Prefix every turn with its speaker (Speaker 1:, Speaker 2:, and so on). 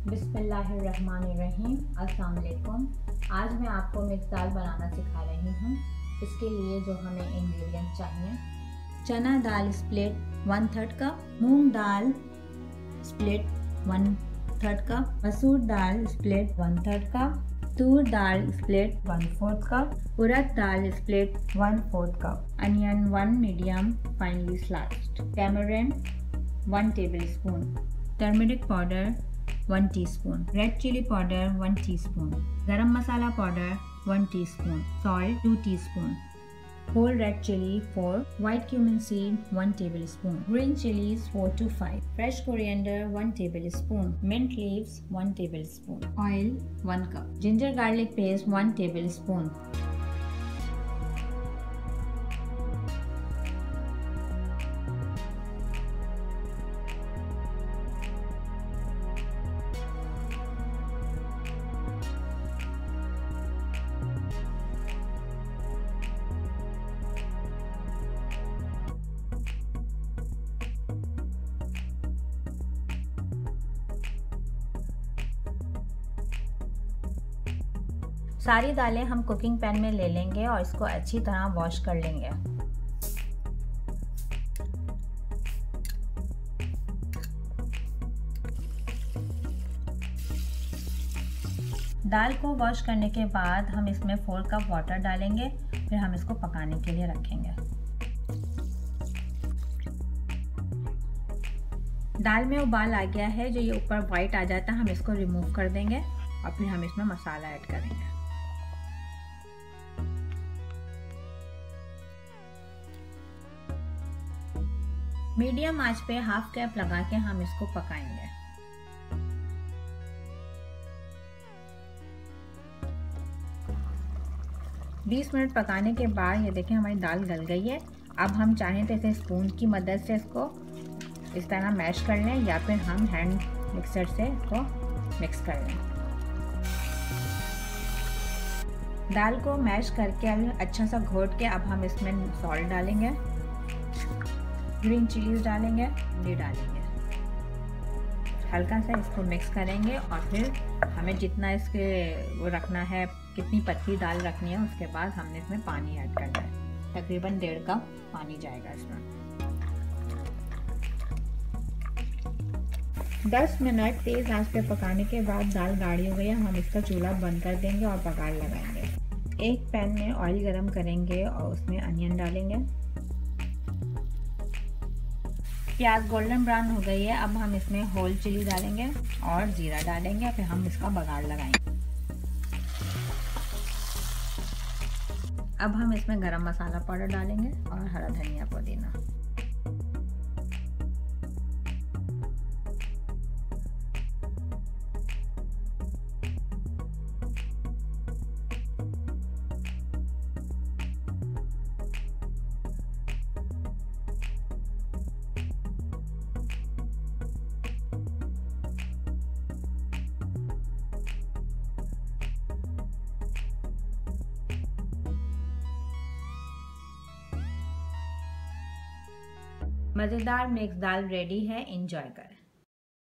Speaker 1: बिस्मिल्लाहिर्रहमानिर्रहीम। अस्सलाम वालेकुम। आज मैं आपको मिक्स दाल बनाना सिखा रही हूँ। इसके लिए जो हमें इंग्रेडिएंट्स चाहिए, chana dal split 1/3 cup, moong dal split 1/3 cup, masoor dal split 1/3 cup, toor dal split 1/4 cup, urad dal split 1/4 cup, onion 1 medium finely sliced, tamarind 1 tablespoon, turmeric powder 1 teaspoon, red chili powder 1 teaspoon, garam masala powder 1 teaspoon, salt 2 teaspoon, whole red chili 4, white cumin seed 1 tablespoon, green chilies 4 to 5, fresh coriander 1 tablespoon, mint leaves 1 tablespoon, oil 1 cup, ginger garlic paste 1 tablespoon. सारी दालें हम cooking pan में ले लेंगे और इसको अच्छी तरह वॉश कर लेंगे। दाल को वॉश करने के बाद हम इसमें 4 कप वाटर डालेंगे, फिर हम इसको पकाने के लिए रखेंगे। दाल में उबाल आ गया है, जो ये ऊपर वाइट आ जाता है हम इसको रिमूव कर देंगे और फिर हम इसमें मसाला ऐड करेंगे। मीडियम आंच पे हाफ कैप लगा के हम इसको पकाएंगे। बीस मिनट पकाने के बाद ये देखें हमारी दाल गल गई है। अब हम चाहें तो इसे स्पून की मदद से इसको इस तरह मैश कर लें या फिर हम हैंड मिक्सर से इसको मिक्स कर लें। दाल को मैश करके अच्छा सा घोट के अब हम इसमें सॉल्ट डालेंगे, ग्रीन चिलीज डालेंगे, ये डालेंगे, हल्का सा इसको मिक्स करेंगे और फिर हमें जितना इसके वो रखना है, कितनी पतली दाल रखनी है, उसके बाद हमने इसमें पानी ऐड करना है। तकरीबन 1.5 कप पानी जाएगा इसमें। 10 मिनट तेज आंच पे पकाने के बाद दाल गाढ़ी हो गई है, हम इसका चूल्हा बंद कर देंगे और बघार लगाएंगे। एक पैन में ऑयल गरम करेंगे और उसमें अनियन डालेंगे। प्याज गोल्डन ब्राउन हो गई है, अब हम इसमें होल चिली डालेंगे और जीरा डालेंगे, फिर हम इसका बघार लगाएंगे। अब हम इसमें गरम मसाला पाउडर डालेंगे और हरा धनिया पुदीना। मज़ेदार मिक्स दाल रेडी है, एंजॉय करें।